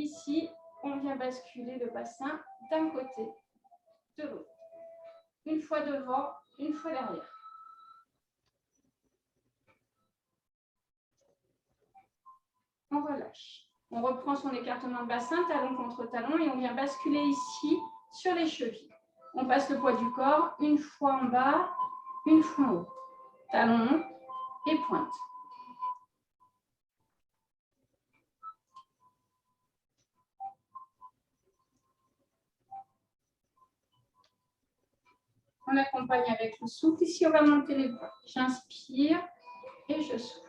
ici, on vient basculer le bassin d'un côté, de l'autre. Une fois devant, une fois derrière. On relâche. On reprend son écartement de bassin, talon contre talon, et on vient basculer ici sur les chevilles. On passe le poids du corps une fois en bas, une fois en haut. Talon et pointe. On accompagne avec le souffle. Ici, on va monter les bras. J'inspire et je souffle.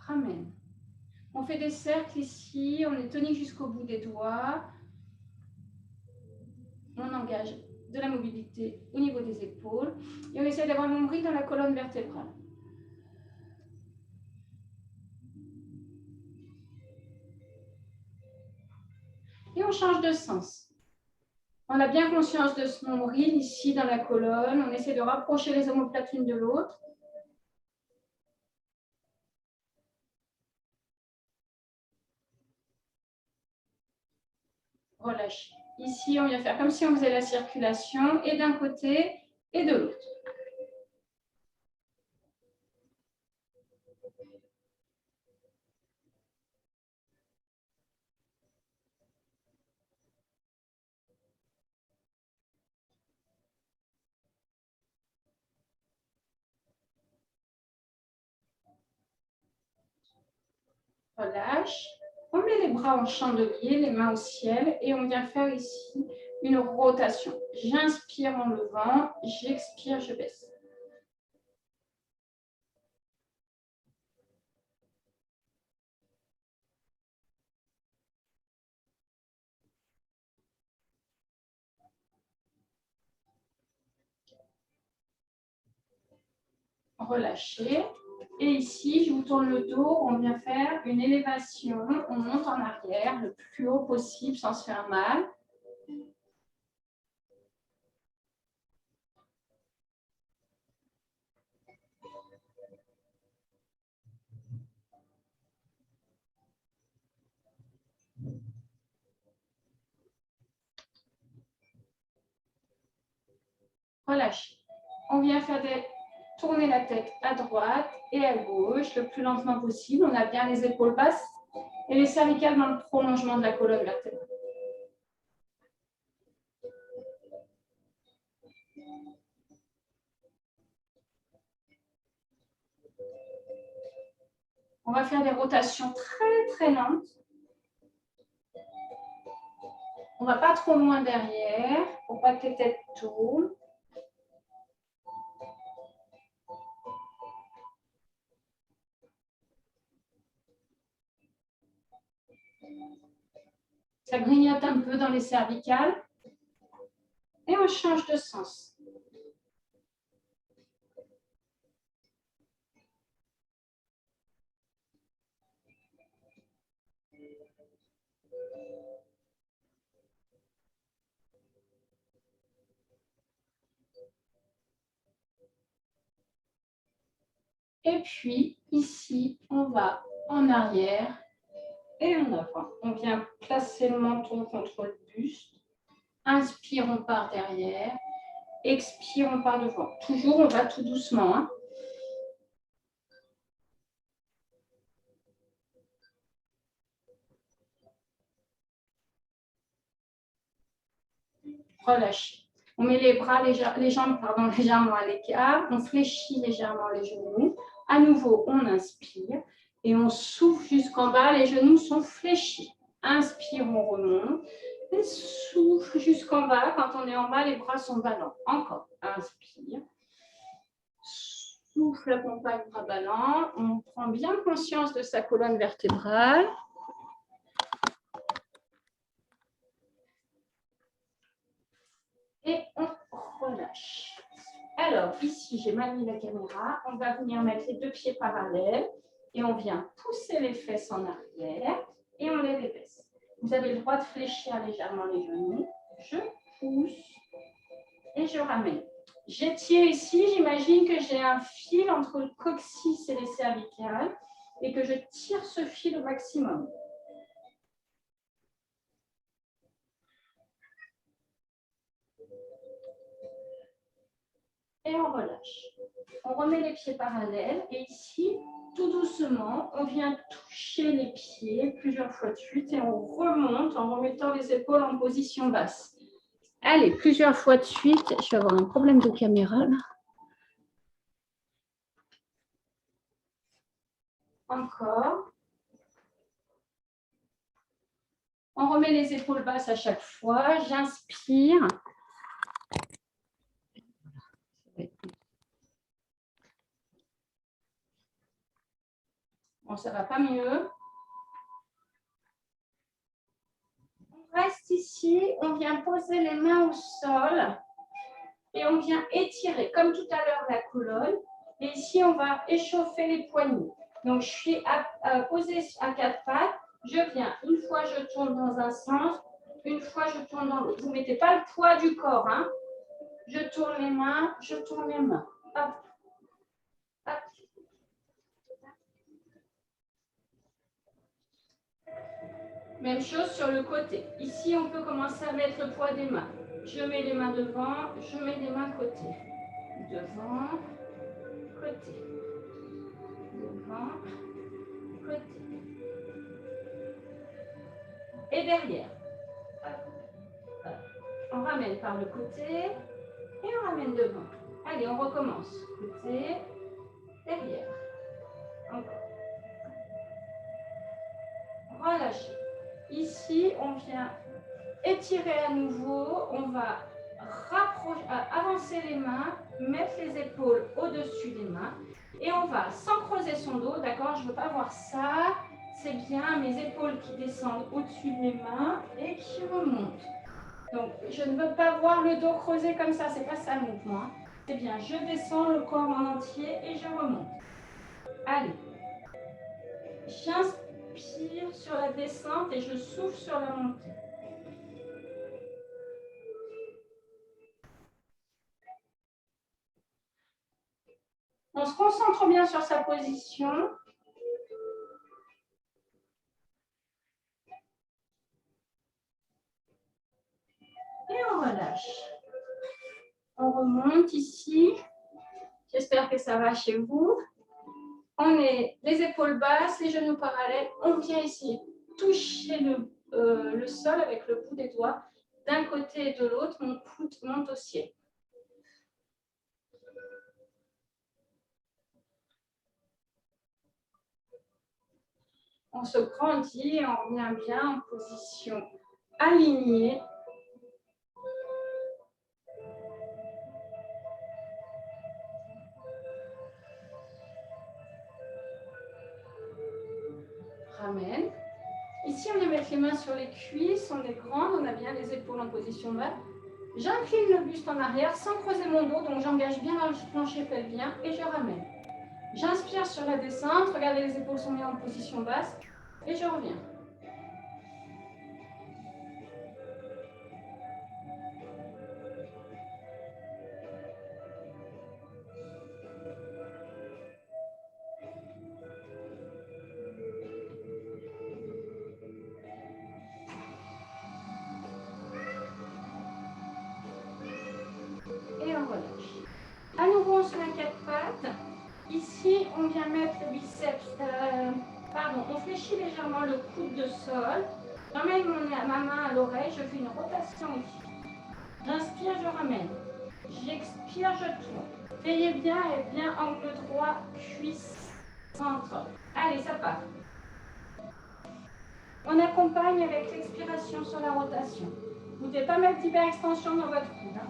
Ramène. On fait des cercles ici. On est tonique jusqu'au bout des doigts. On engage de la mobilité au niveau des épaules. Et on essaie d'avoir le nombril dans la colonne vertébrale. Et on change de sens. On a bien conscience de ce nombril ici dans la colonne. On essaie de rapprocher les omoplates l'une de l'autre. Relâchez. Ici, on vient faire comme si on faisait la circulation et d'un côté et de l'autre. Relâche. On met les bras en chandelier, les mains au ciel et on vient faire ici une rotation. J'inspire en levant, j'expire, je baisse. Relâchez. Et ici, je vous tourne le dos, on vient faire une élévation, on monte en arrière le plus haut possible sans se faire mal. Relâchez. On vient faire tourner la tête à droite et à gauche le plus lentement possible. On a bien les épaules basses et les cervicales dans le prolongement de la colonne vertébrale. On va faire des rotations très très lentes. On ne va pas trop loin derrière pour pas que les têtes tournent. Ça grignote un peu dans les cervicales. Et on change de sens. Et puis, ici, on va en arrière et en avant. On vient placer le menton contre le buste. Inspire, on part derrière. Expire, on part devant. Toujours, on va tout doucement. Hein. Relâchez. On met les bras, les jambes légèrement à l'écart. On fléchit légèrement les genoux. À nouveau, on inspire. Et on souffle jusqu'en bas. Les genoux sont fléchis. Inspire, on remonte. Et souffle jusqu'en bas. Quand on est en bas, les bras sont ballants. Encore. Inspire. Souffle, accompagne bras ballants. On prend bien conscience de sa colonne vertébrale. Et on relâche. Alors, ici, j'ai mal mis la caméra. On va venir mettre les deux pieds parallèles. Et on vient pousser les fesses en arrière et on les débaisse. Vous avez le droit de fléchir légèrement les genoux. Je pousse et je ramène. J'étire ici, j'imagine que j'ai un fil entre le coccyx et les cervicales et que je tire ce fil au maximum. Et on relâche. On remet les pieds parallèles et ici, tout doucement, on vient toucher les pieds plusieurs fois de suite et on remonte en remettant les épaules en position basse. Allez, plusieurs fois de suite. Je vais avoir un problème de caméra là. Encore. On remet les épaules basses à chaque fois. J'inspire. Bon, ça ne va pas mieux. On reste ici. On vient poser les mains au sol. Et on vient étirer, comme tout à l'heure, la colonne. Et ici, on va échauffer les poignets. Donc, je suis posée à quatre pattes. Je viens, une fois, je tourne dans un sens. Une fois, je tourne dans l'autre. Vous ne mettez pas le poids du corps. Hein. Je tourne les mains, je tourne les mains. Hop. Hop. Même chose sur le côté. Ici, on peut commencer à mettre le poids des mains. Je mets les mains devant, je mets les mains côté. Devant, côté. Devant, côté. Et derrière. On ramène par le côté et on ramène devant. Allez, on recommence. Côté, derrière. Encore. Relâchez. Ici, on vient étirer à nouveau. On va avancer les mains, mettre les épaules au-dessus des mains. Et on va, sans creuser son dos, d'accord? Je ne veux pas voir ça. C'est bien, mes épaules qui descendent au-dessus des mains et qui remontent. Donc, je ne veux pas voir le dos creusé comme ça, c'est pas ça le mouvement. C'est bien, je descends le corps en entier et je remonte. Allez. J'inspire sur la descente et je souffle sur la montée. On se concentre bien sur sa position. Et on relâche. On remonte ici. J'espère que ça va chez vous. On est les épaules basses, les genoux parallèles. On vient ici toucher le sol avec le bout des doigts. D'un côté et de l'autre, mon coude monte au ciel. On se grandit et on revient bien en position alignée. Ramène. Ici, on va mettre les mains sur les cuisses, on est grande, on a bien les épaules en position basse. J'incline le buste en arrière sans creuser mon dos, donc j'engage bien le plancher pelvien et je ramène. J'inspire sur la descente, regardez les épaules sont bien en position basse et je reviens. Et on relâche. À nouveau, on se met à quatre pattes. Ici, on vient mettre le biceps, on fléchit légèrement le coude de sol. J'emmène ma main à l'oreille, je fais une rotation ici. J'inspire, je ramène. J'expire, je tourne. Veillez bien et bien angle droit, cuisse, centre. Allez, ça part. On accompagne avec l'expiration sur la rotation. Vous ne devez pas mettre d'hyperextension dans votre coude. Hein.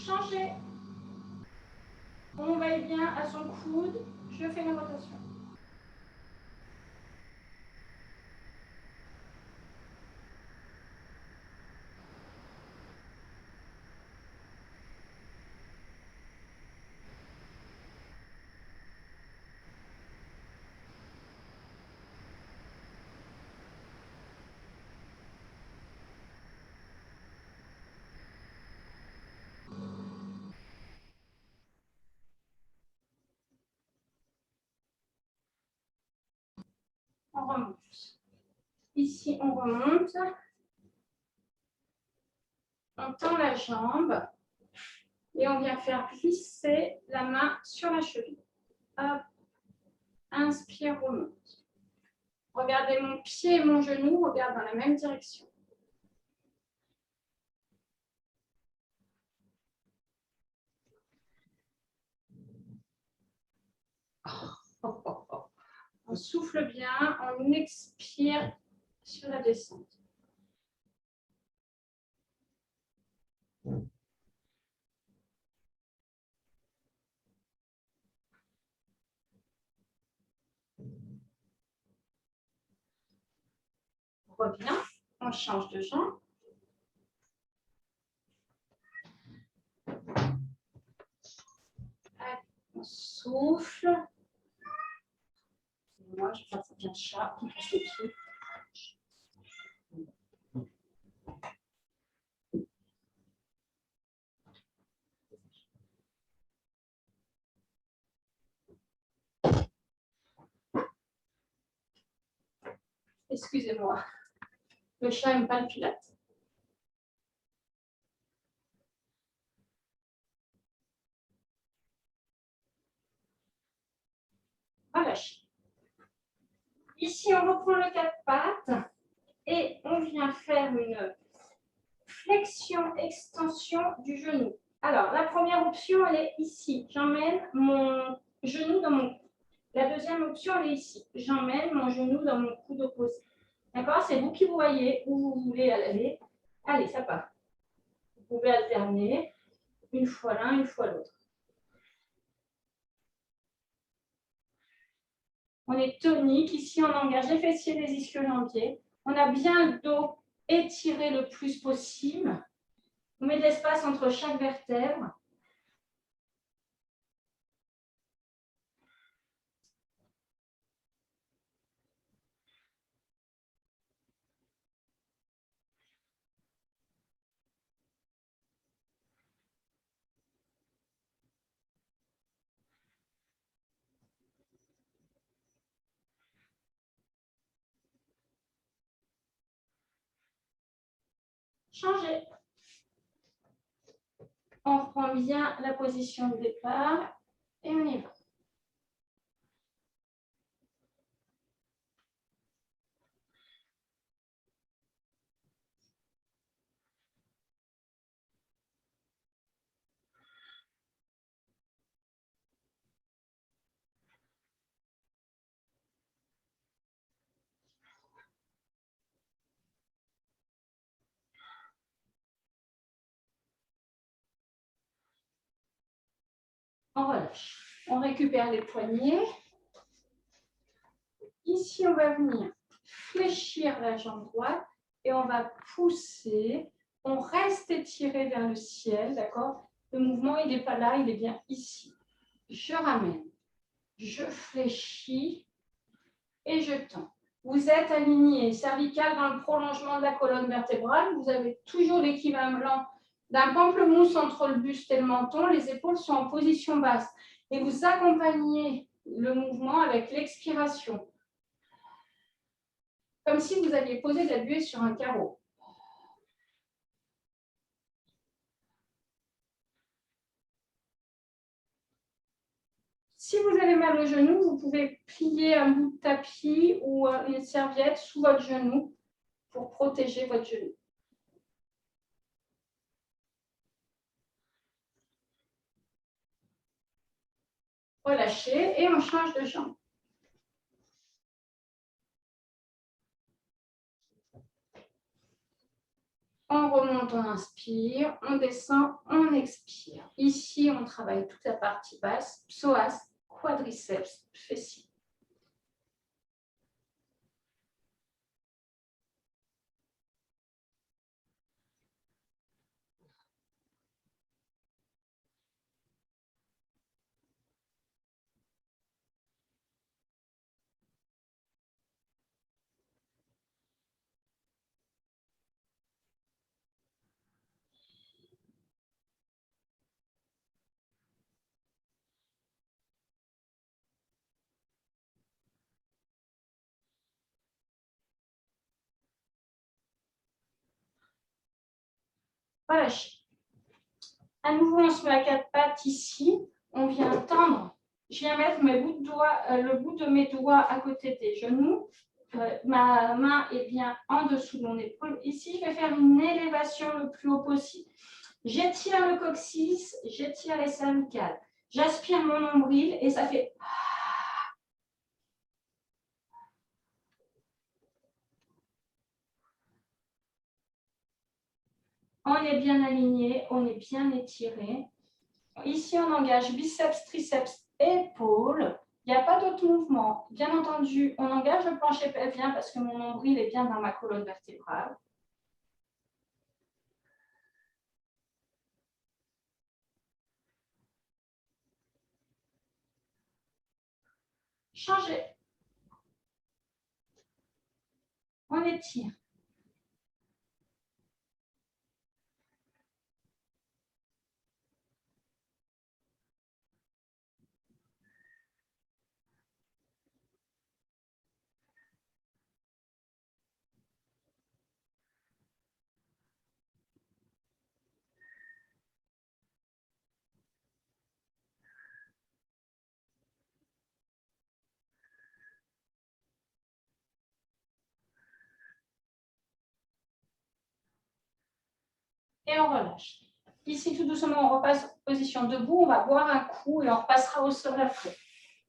Changez. On va bien à son coude. Je fais une rotation. On remonte. Ici, on remonte. On tend la jambe et on vient faire glisser la main sur la cheville. Hop. Inspire, remonte. Regardez mon pied et mon genou, regarde dans la même direction. On souffle bien, on expire sur la descente. On revient, on change de jambe. On souffle. Moi, je vais faire ça bien chat, on passe les pieds. Excusez-moi, le chat n'aime pas le pilate. Relâche. Ici, on reprend le quatre pattes et on vient faire une flexion-extension du genou. Alors, la première option, elle est ici. J'emmène mon genou dans mon coude. La deuxième option, elle est ici. J'emmène mon genou dans mon coude opposé. D'accord? C'est vous qui voyez où vous voulez aller. Allez, ça part. Vous pouvez alterner une fois l'un, une fois l'autre. On est tonique. Ici, on engage les fessiers, les ischio-jambiers. On a bien le dos étiré le plus possible. On met de l'espace entre chaque vertèbre. Changez. On reprend bien la position de départ et on y va. On relâche. On récupère les poignets. Ici, on va venir fléchir la jambe droite et on va pousser. On reste étiré vers le ciel, d'accord? Le mouvement, il n'est pas là, il est bien ici. Je ramène, je fléchis et je tends. Vous êtes aligné cervical dans le prolongement de la colonne vertébrale. Vous avez toujours l'équivalent d'un pamplemousse entre le buste et le menton. Les épaules sont en position basse. Et vous accompagnez le mouvement avec l'expiration. Comme si vous aviez posé de la buée sur un carreau. Si vous avez mal au genou, vous pouvez plier un bout de tapis ou une serviette sous votre genou pour protéger votre genou. Relâchez et on change de jambe. On remonte monte, on inspire, on descend, on expire. Ici, on travaille toute la partie basse, psoas, quadriceps, fessiers. Relâchez. À nouveau, on se met à quatre pattes ici. On vient tendre. Je viens mettre mes bouts de doigts, le bout de mes doigts à côté des genoux. Ma main est bien en dessous de mon épaule. Ici, je vais faire une élévation le plus haut possible. J'étire le coccyx, j'étire les cervicales. J'aspire mon nombril et ça fait... On est bien aligné, on est bien étiré. Ici, on engage biceps, triceps, épaules. Il n'y a pas d'autre mouvement. Bien entendu, on engage le plancher pelvien parce que mon nombril est bien dans ma colonne vertébrale. Changez. On étire. Et on relâche. Ici, tout doucement, on repasse en position debout. On va boire un coup et on repassera au sol après.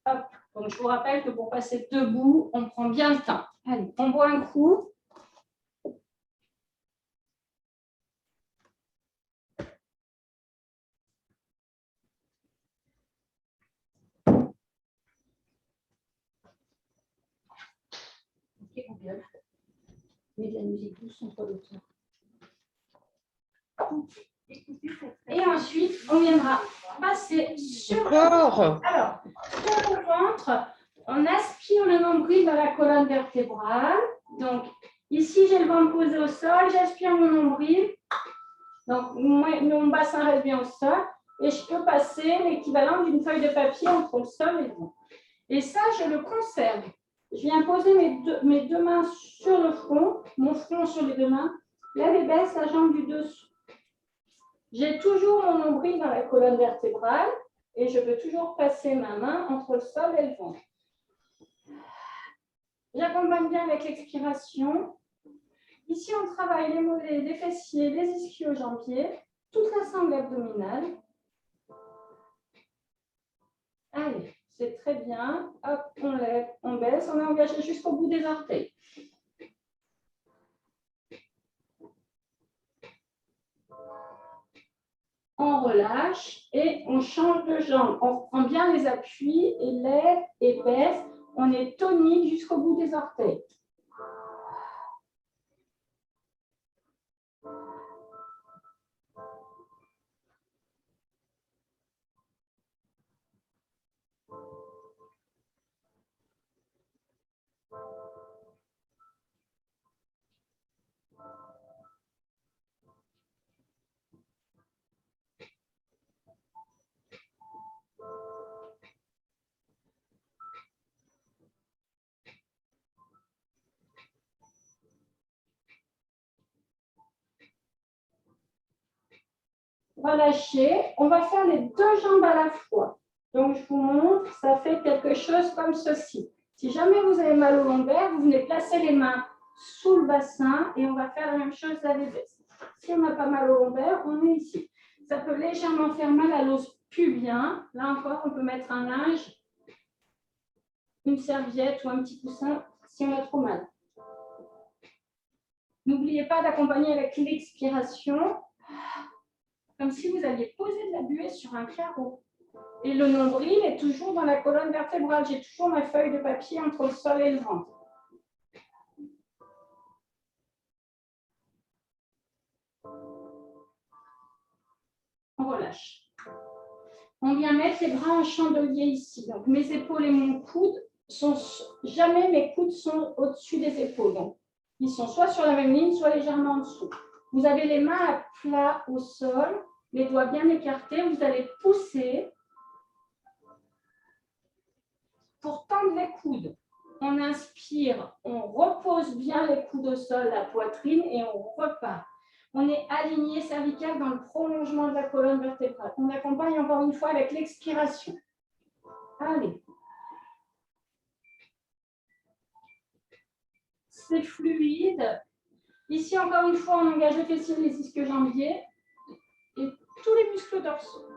Hop. Donc, je vous rappelle que pour passer debout, on prend bien le temps. Allez, on boit un coup. Mais de la musique douce entre l'auteur. Et ensuite, on viendra passer sur le corps. Alors, sur le ventre, on aspire le nombril dans la colonne vertébrale. Donc, ici, j'ai le ventre posé au sol, j'aspire mon nombril. Donc, mon bassin reste bien au sol. Et je peux passer l'équivalent d'une feuille de papier entre le sol et le ventre. Et ça, je le conserve. Je viens poser mes deux mains sur le front, mon front sur les deux mains. Lève et baisse la jambe du dessous. J'ai toujours mon nombril dans la colonne vertébrale et je peux toujours passer ma main entre le sol et le ventre. J'accompagne bien avec l'expiration. Ici, on travaille les mollets, les fessiers, les ischio-jambiers, toute la sangle abdominale. Allez, c'est très bien. Hop, on lève, on baisse, on est engagé jusqu'au bout des orteils. On relâche et on change de jambe. On prend bien les appuis et lève et baisse. On est tonique jusqu'au bout des orteils. Relâchez. On va faire les deux jambes à la fois. Donc, je vous montre, ça fait quelque chose comme ceci. Si jamais vous avez mal au lombaire, vous venez placer les mains sous le bassin et on va faire la même chose à l'épaisse. Si on n'a pas mal au lombaire, on est ici. Ça peut légèrement faire mal à l'os pubien. Là encore, on peut mettre un linge, une serviette ou un petit coussin si on a trop mal. N'oubliez pas d'accompagner avec l'expiration, comme si vous alliez poser de la buée sur un carreau. Et le nombril est toujours dans la colonne vertébrale. J'ai toujours ma feuille de papier entre le sol et le ventre. On relâche. On vient mettre les bras en chandelier ici. Donc, mes épaules et mon coude sont jamais mes coudes sont au-dessus des épaules. Donc, ils sont soit sur la même ligne, soit légèrement en dessous. Vous avez les mains à plat au sol, les doigts bien écartés. Vous allez pousser pour tendre les coudes. On inspire, on repose bien les coudes au sol, la poitrine, et on repart. On est aligné cervical dans le prolongement de la colonne vertébrale. On accompagne encore une fois avec l'expiration. Allez. C'est fluide. Ici, encore une fois, on engage le fessier, les ischio-jambiers et tous les muscles dorsaux.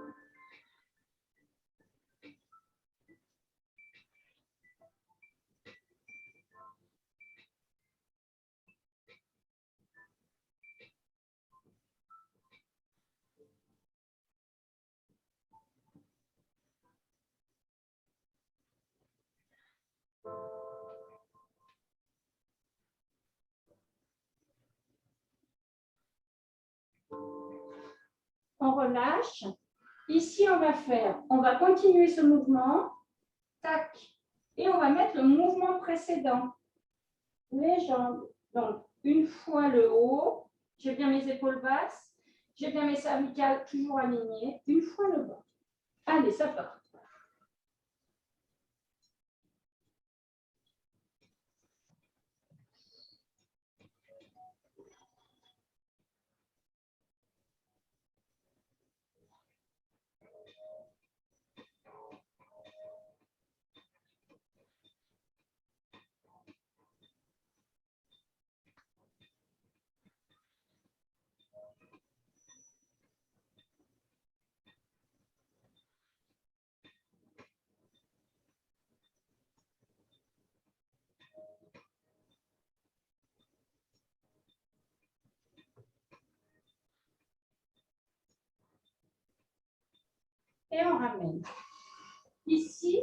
On relâche. Ici, on va continuer ce mouvement. Tac. Et on va mettre le mouvement précédent. Les jambes. Donc, une fois le haut, j'ai bien mes épaules basses, j'ai bien mes cervicales toujours alignées. Une fois le bas. Allez, ça part. Et on ramène. Ici,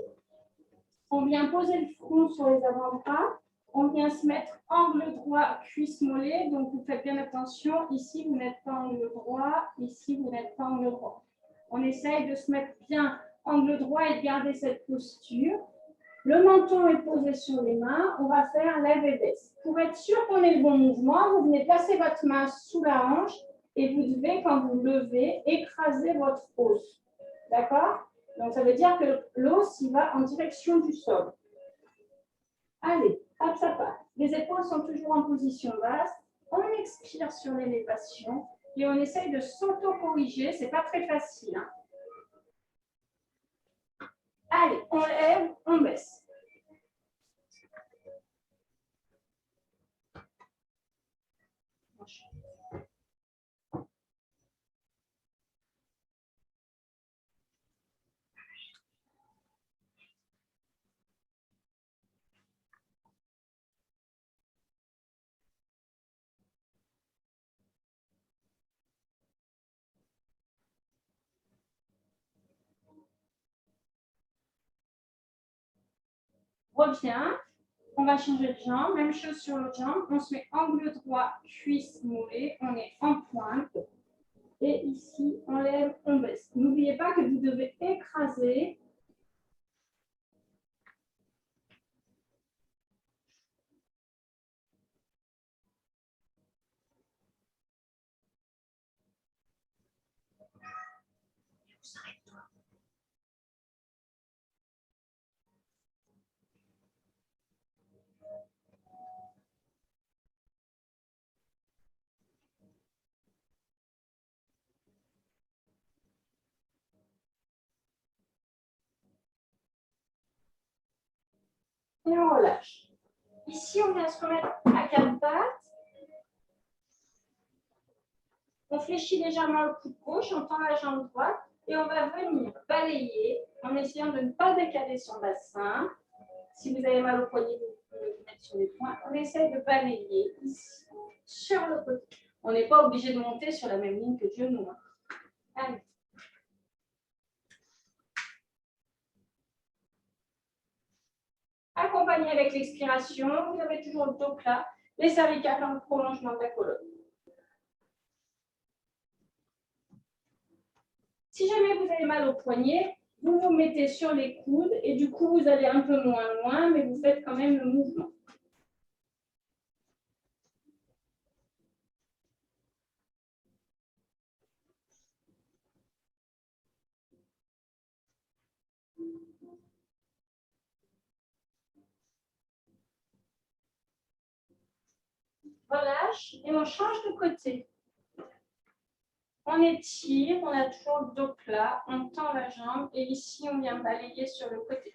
on vient poser le front sur les avant-bras. On vient se mettre angle droit, cuisse mollet. Donc, vous faites bien attention. Ici, vous n'êtes pas angle droit. Ici, vous n'êtes pas angle droit. On essaye de se mettre bien angle droit et de garder cette posture. Le menton est posé sur les mains. On va faire lève et baisse. Pour être sûr qu'on ait le bon mouvement, vous venez placer votre main sous la hanche et vous devez, quand vous levez, écraser votre os. D'accord? Donc, ça veut dire que l'os, il va en direction du sol. Allez, hop, ça part. Les épaules sont toujours en position basse. On expire sur l'élévation et on essaye de s'auto-corriger. Ce n'est pas très facile. Hein. Allez, on lève, on baisse. Reviens. On va changer de jambe. Même chose sur l'autre jambe. On se met angle droit, cuisse mollée. On est en pointe. Et ici, on lève, on baisse. N'oubliez pas que vous devez écraser. Et on relâche. Ici, on vient se remettre à quatre pattes. On fléchit légèrement le coude gauche, on tend la jambe droite et on va venir balayer en essayant de ne pas décaler son bassin. Si vous avez mal au poignet, vous pouvez vous mettre sur les poings. On essaye de balayer ici. sur le côté. On n'est pas obligé de monter sur la même ligne que le genou. Hein. Allez. Accompagné avec l'expiration, vous avez toujours le dos plat, les cervicales en prolongement de la colonne. Si jamais vous avez mal au poignet, vous vous mettez sur les coudes et du coup, vous allez un peu moins loin, mais vous faites quand même le mouvement. Relâche et on change de côté. On étire, on a toujours le dos plat, on tend la jambe et ici, on vient balayer sur le côté.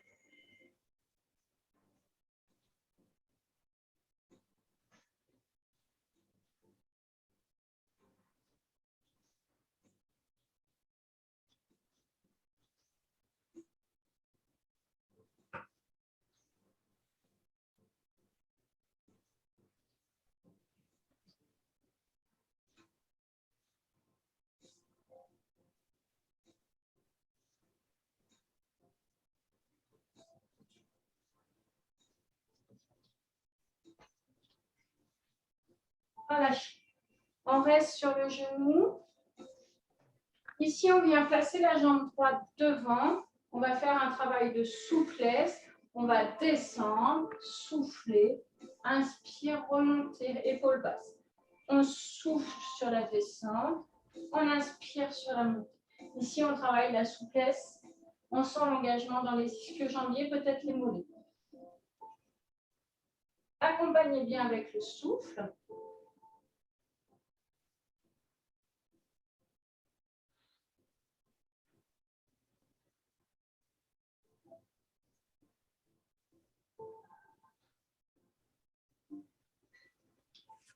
Relâche. On reste sur le genou. Ici, on vient placer la jambe droite devant. On va faire un travail de souplesse. On va descendre, souffler, inspire, remonter, épaule basse. On souffle sur la descente. On inspire sur la montée. Ici, on travaille la souplesse. On sent l'engagement dans les ischio-jambiers, peut-être les mollets. Accompagnez bien avec le souffle.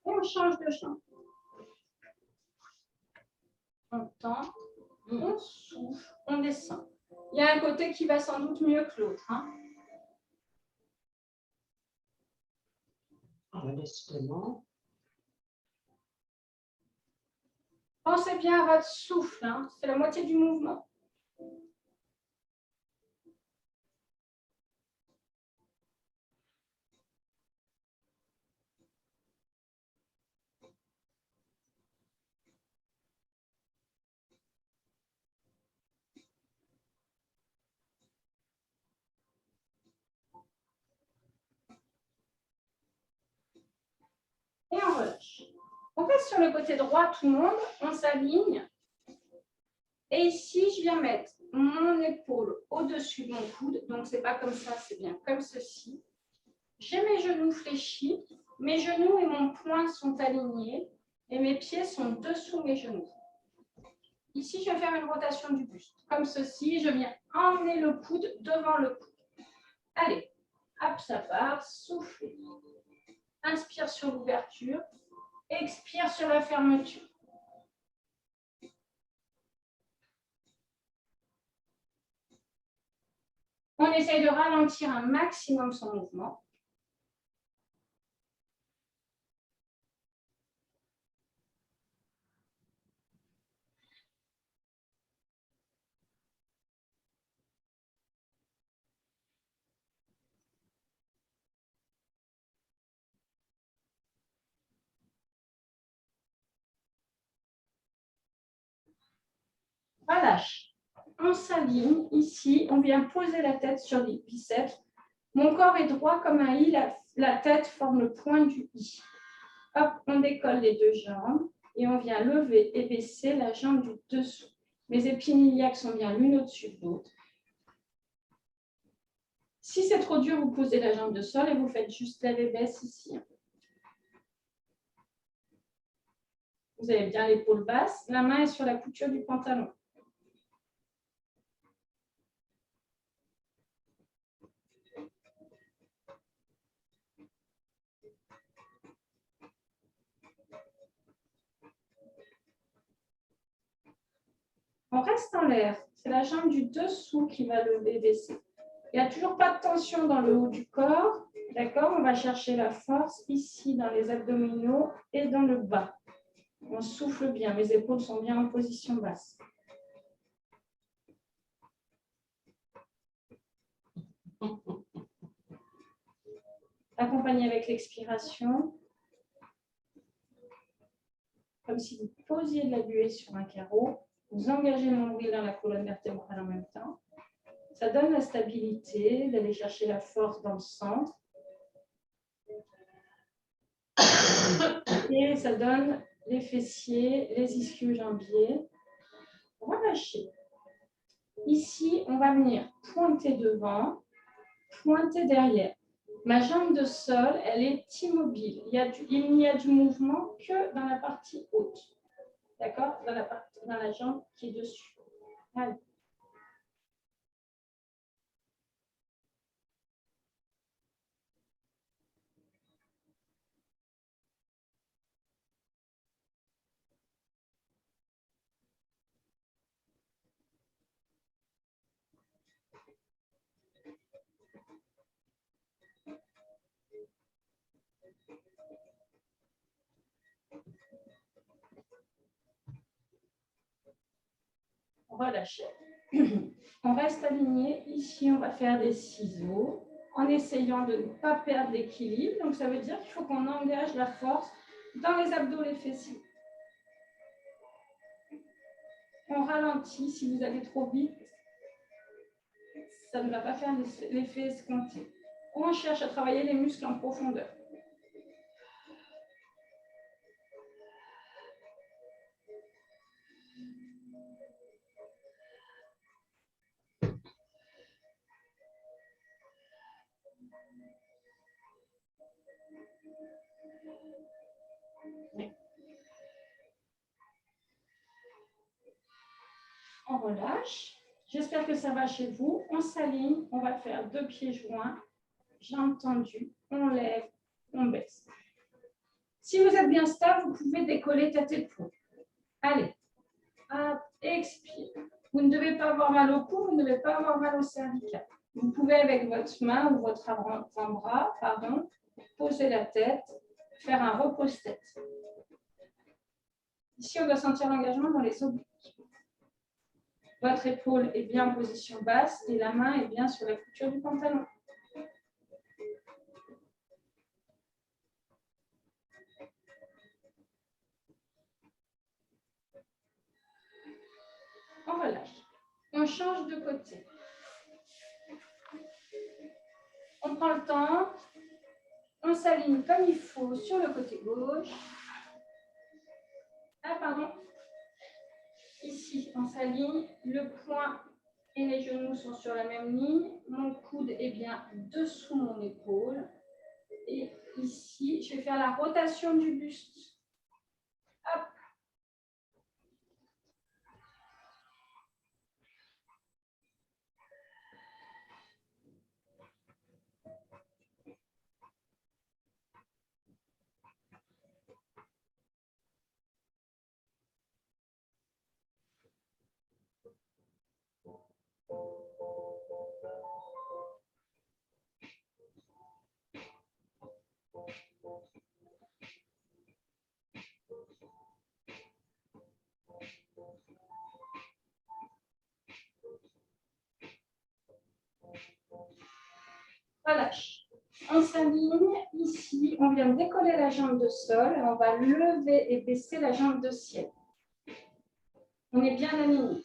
Et on change de jambe. On tend, on souffle, on descend. Il y a un côté qui va sans doute mieux que l'autre. Hein. Modestement. Pensez bien à votre souffle, hein. C'est la moitié du mouvement. Et on relâche. On passe sur le côté droit, tout le monde, on s'aligne. Et ici, je viens mettre mon épaule au-dessus de mon coude. Donc, ce n'est pas comme ça, c'est bien comme ceci. J'ai mes genoux fléchis. Mes genoux et mon poing sont alignés. Et mes pieds sont dessous mes genoux. Ici, je vais faire une rotation du buste. Comme ceci, je viens emmener le coude devant le coude. Allez, hop, ça part, soufflez. Inspire sur l'ouverture, expire sur la fermeture. On essaye de ralentir un maximum son mouvement. Relâche. On s'aligne ici, on vient poser la tête sur les biceps. Mon corps est droit comme un i, la tête forme le point du i. Hop, on décolle les deux jambes et on vient lever et baisser la jambe du dessous. Mes épines iliaques sont bien l'une au-dessus de l'autre. Si c'est trop dur, vous posez la jambe de sol et vous faites juste lève-baisse ici. Vous avez bien l'épaule basse, la main est sur la couture du pantalon. On reste en l'air. C'est la jambe du dessous qui va lever et baisser. Il n'y a toujours pas de tension dans le haut du corps. D'accord? On va chercher la force ici dans les abdominaux et dans le bas. On souffle bien. Mes épaules sont bien en position basse. Accompagné avec l'expiration. Comme si vous posiez de la buée sur un carreau. Vous engagez le nombril dans la colonne vertébrale en même temps. Ça donne la stabilité d'aller chercher la force dans le centre. Et ça donne les fessiers, les ischio-jambiers. Relâchez. Ici, on va venir pointer devant, pointer derrière. Ma jambe de sol, elle est immobile. Il n'y a du mouvement que dans la partie haute. D'accord? Dans la jambe qui est dessus. Allez. Relâchez. On reste aligné. Ici, on va faire des ciseaux en essayant de ne pas perdre l'équilibre. Donc, ça veut dire qu'il faut qu'on engage la force dans les abdos, les fessiers. On ralentit. Si vous allez trop vite, ça ne va pas faire l'effet escompté. On cherche à travailler les muscles en profondeur. On relâche. J'espère que ça va chez vous. On s'aligne. On va faire 2 pieds joints. Jambes tendues. On lève. On baisse. Si vous êtes bien stable, vous pouvez décoller tête et épaule. Allez. Hop, expire. Vous ne devez pas avoir mal au cou. Vous ne devez pas avoir mal au cervical. Vous pouvez, avec votre main ou votre avant-bras, poser la tête, faire un repose-tête. Ici, on doit sentir l'engagement dans les obliques. Votre épaule est bien en position basse et la main est bien sur la couture du pantalon. On relâche. On change de côté. On prend le temps. On s'aligne comme il faut sur le côté gauche. Ah, pardon. Ici, on s'aligne. Le poing et les genoux sont sur la même ligne. Mon coude est bien dessous mon épaule. Et ici, je vais faire la rotation du buste. Hop. Relâche. On s'aligne ici. On vient décoller la jambe de sol. On va lever et baisser la jambe de ciel. On est bien aligné.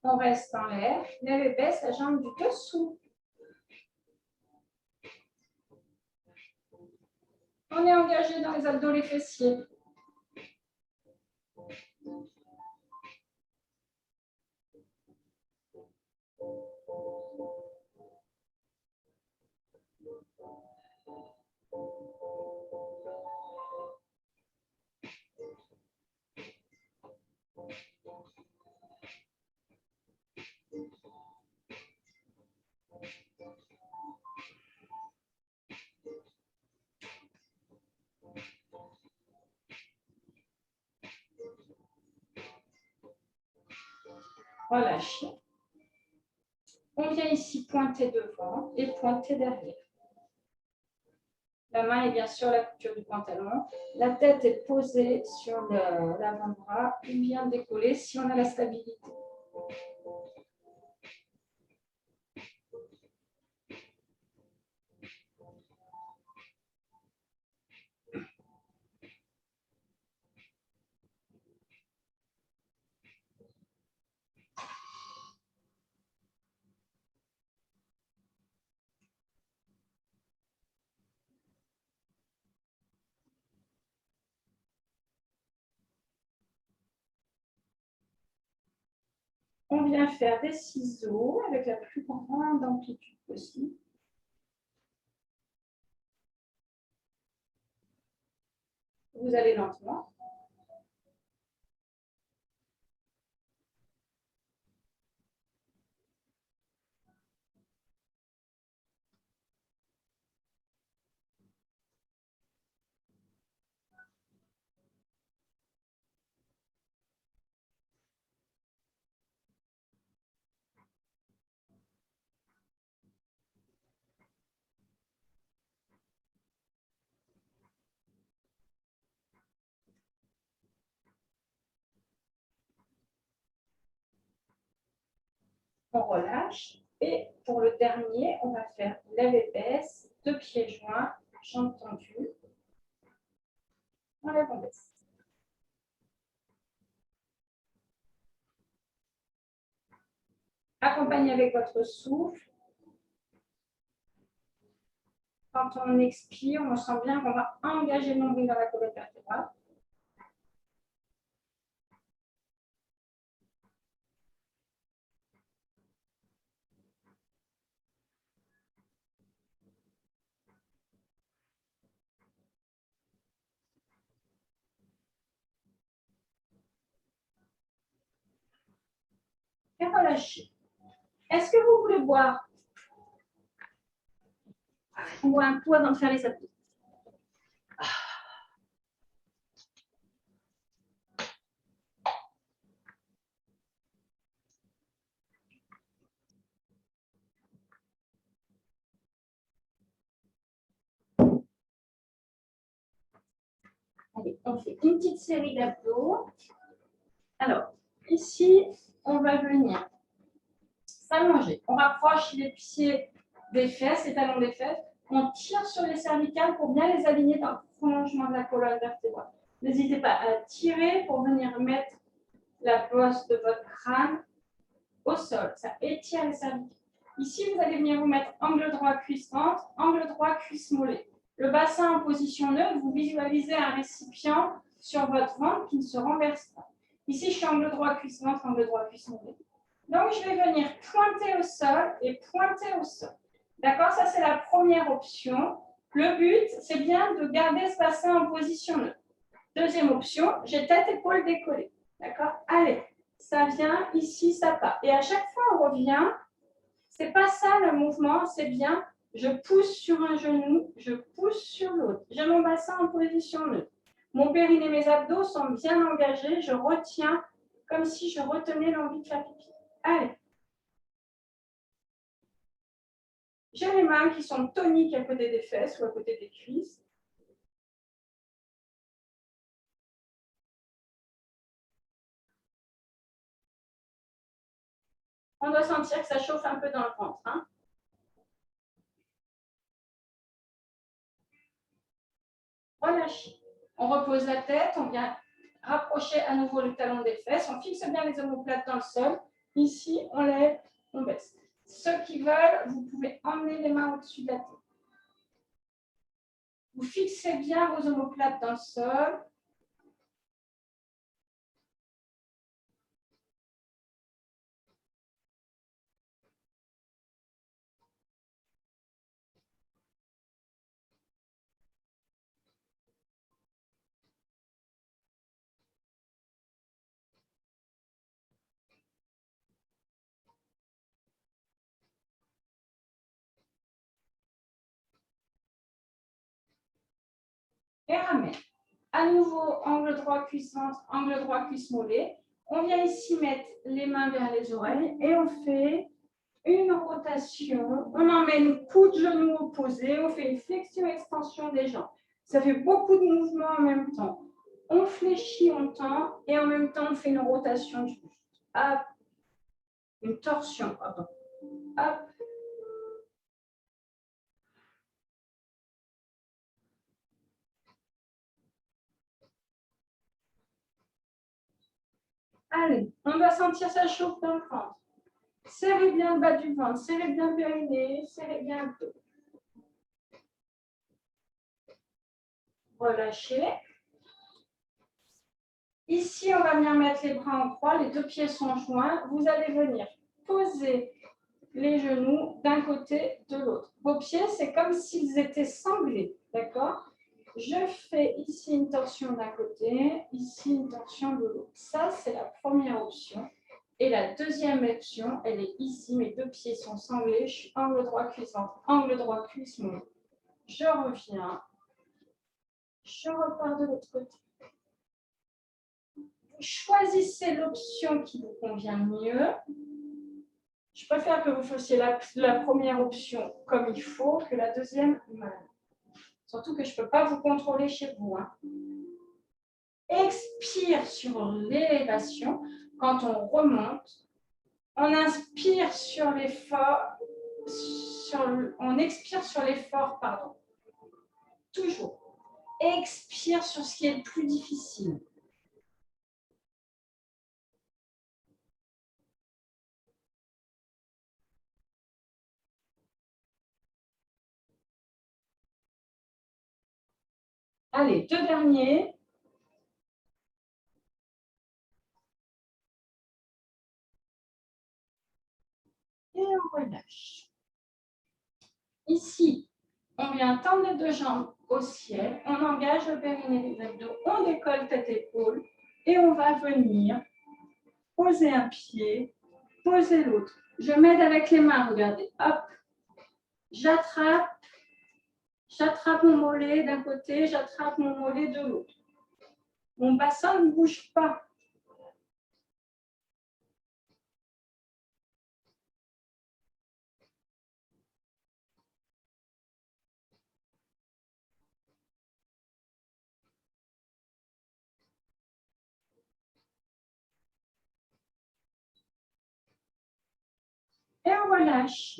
On reste en l'air. Lève et baisse la jambe du dessous. On est engagé dans les abdos, les fessiers. relâchez. On vient ici pointer devant et pointer derrière. La main est bien sûr la couture du pantalon. La tête est posée sur l'avant-bras ou bien décollée si on a la stabilité. On vient faire des ciseaux avec la plus grande amplitude possible. Vous allez lentement. On relâche. Et pour le dernier, on va faire lève et baisse, deux pieds joints, jambes tendues. On lève, on baisse. Accompagnez avec votre souffle. Quand on expire, on sent bien qu'on va engager le nombril dans la colonne vertébrale. Et relâchez. Est-ce que vous voulez boire? On boit un coup avant de faire les abdos. Allez, on fait une petite série d'abdos. Alors, ici, on va venir s'allonger. On rapproche les pieds des fesses, les talons des fesses. On tire sur les cervicales pour bien les aligner dans le prolongement de la colonne vertébrale. N'hésitez pas à tirer pour venir mettre la bosse de votre crâne au sol. Ça étire les cervicales. Ici, vous allez venir vous mettre angle droit, cuisse ventre, angle droit, cuisse mollet. Le bassin en position neutre, vous visualisez un récipient sur votre ventre qui ne se renverse pas. Ici, je suis angle droit, cuisse ventre, angle droit, cuisse mollet. Donc, je vais venir pointer au sol et pointer au sol. D'accord? Ça, c'est la première option. Le but, c'est bien de garder ce bassin en position neutre. Deuxième option, j'ai tête, épaule décollée. D'accord? Allez, ça vient, ici, ça part. Et à chaque fois, on revient. C'est pas ça le mouvement, c'est bien. Je pousse sur un genou, je pousse sur l'autre. J'ai mon bassin en position neutre. Mon périnée et mes abdos sont bien engagés. Je retiens comme si je retenais l'envie de faire pipi. Allez. J'ai les mains qui sont toniques à côté des fesses ou à côté des cuisses. On doit sentir que ça chauffe un peu dans le ventre. Hein. Relâchez. On repose la tête, on vient rapprocher à nouveau le talon des fesses, on fixe bien les omoplates dans le sol. Ici, on lève, on baisse. Ceux qui veulent, vous pouvez emmener les mains au-dessus de la tête. Vous fixez bien vos omoplates dans le sol. Et ramène. À nouveau, angle droit, cuisse ventre, angle droit, cuisse mollet. On vient ici mettre les mains vers les oreilles et on fait une rotation. On emmène coude, genou opposé. On fait une flexion-extension des jambes. Ça fait beaucoup de mouvements en même temps. On fléchit, on tend et en même temps, on fait une rotation du buste. Hop. Une torsion. Pardon. Hop. Allez, on doit sentir ça chauffe dans le ventre. Serrez bien le bas du ventre, serrez bien le périnée, serrez bien le dos. Relâchez. Ici, on va venir mettre les bras en croix, les deux pieds sont joints. Vous allez venir poser les genoux d'un côté, de l'autre. Vos pieds, c'est comme s'ils étaient sanglés, d'accord? Je fais ici une torsion d'un côté, ici une torsion de l'autre. Ça, c'est la première option. Et la deuxième option, elle est ici. Mes deux pieds sont sanglés. Je suis angle droit, cuisse ventre, angle droit, cuisse mollet. Je reviens. Je repars de l'autre côté. Vous choisissez l'option qui vous convient mieux. Je préfère que vous fassiez la première option comme il faut que la deuxième mal. Surtout que je ne peux pas vous contrôler chez vous. Hein. Expire sur l'élévation. Quand on remonte, on inspire sur l'effort. On expire sur l'effort, pardon. Toujours. Expire sur ce qui est le plus difficile. Allez, deux derniers. Et on relâche. Ici, on vient tendre les deux jambes au ciel. On engage le périnée des abdos. On décolle tête-épaule. Et on va venir poser un pied, poser l'autre. Je m'aide avec les mains, regardez. Hop. J'attrape mon mollet d'un côté, j'attrape mon mollet de l'autre. Mon bassin ne bouge pas. Et on relâche.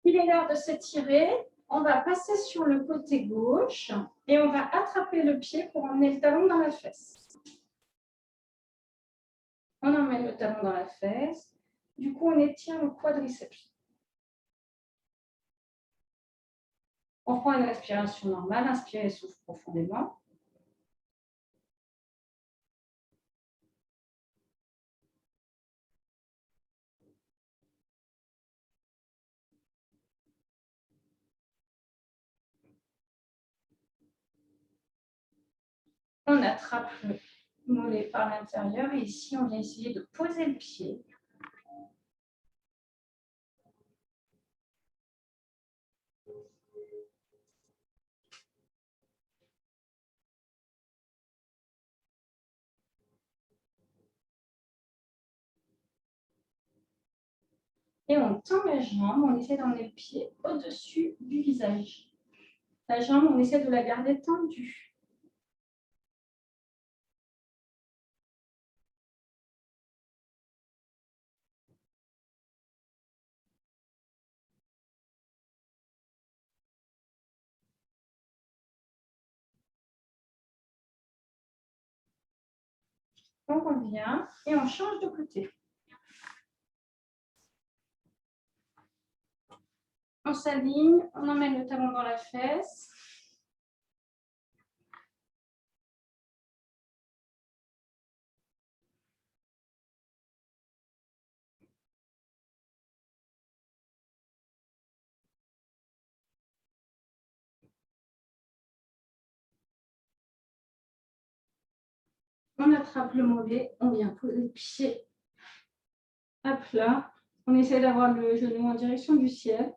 Il est l'heure de s'étirer. On va passer sur le côté gauche et on va attraper le pied pour emmener le talon dans la fesse. On emmène le talon dans la fesse. Du coup, on étire le quadriceps. On prend une respiration normale. Inspirez, souffle profondément. On attrape le mollet par l'intérieur et ici, on vient essayer de poser le pied. Et on tend la jambe, on essaie d'emmener le pied au-dessus du visage. La jambe, on essaie de la garder tendue. On revient et on change de côté. On s'aligne, on emmène le talon dans la fesse. On attrape le mollet, on vient poser le pied à plat. On essaie d'avoir le genou en direction du ciel.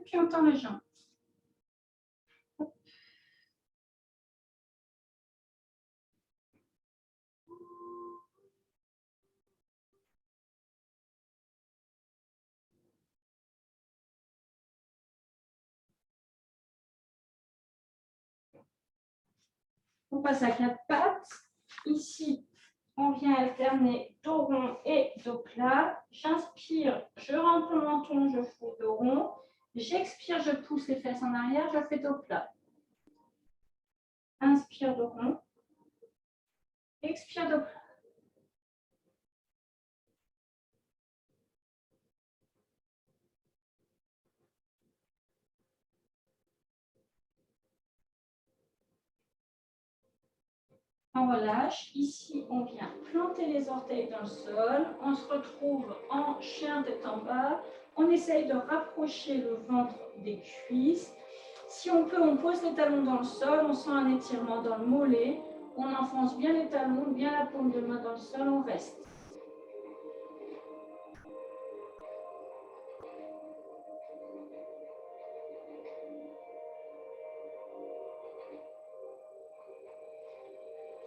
Et puis on tend les jambes. On passe à 4 pattes. Ici, on vient alterner dos rond et dos plat. J'inspire, je rentre le menton, je fais dos rond. J'expire, je pousse les fesses en arrière, je fais dos plat. Inspire, dos rond. Expire, dos plat. On relâche. Ici, on vient planter les orteils dans le sol. On se retrouve en chien tête en bas. On essaye de rapprocher le ventre des cuisses. Si on peut, on pose les talons dans le sol. On sent un étirement dans le mollet. On enfonce bien les talons, bien la paume de main dans le sol. On reste.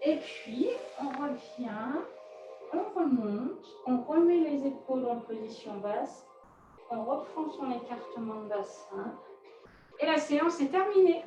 Et puis, on revient, on remonte, on remet les épaules en position basse, on reprend son écartement de bassin et la séance est terminée.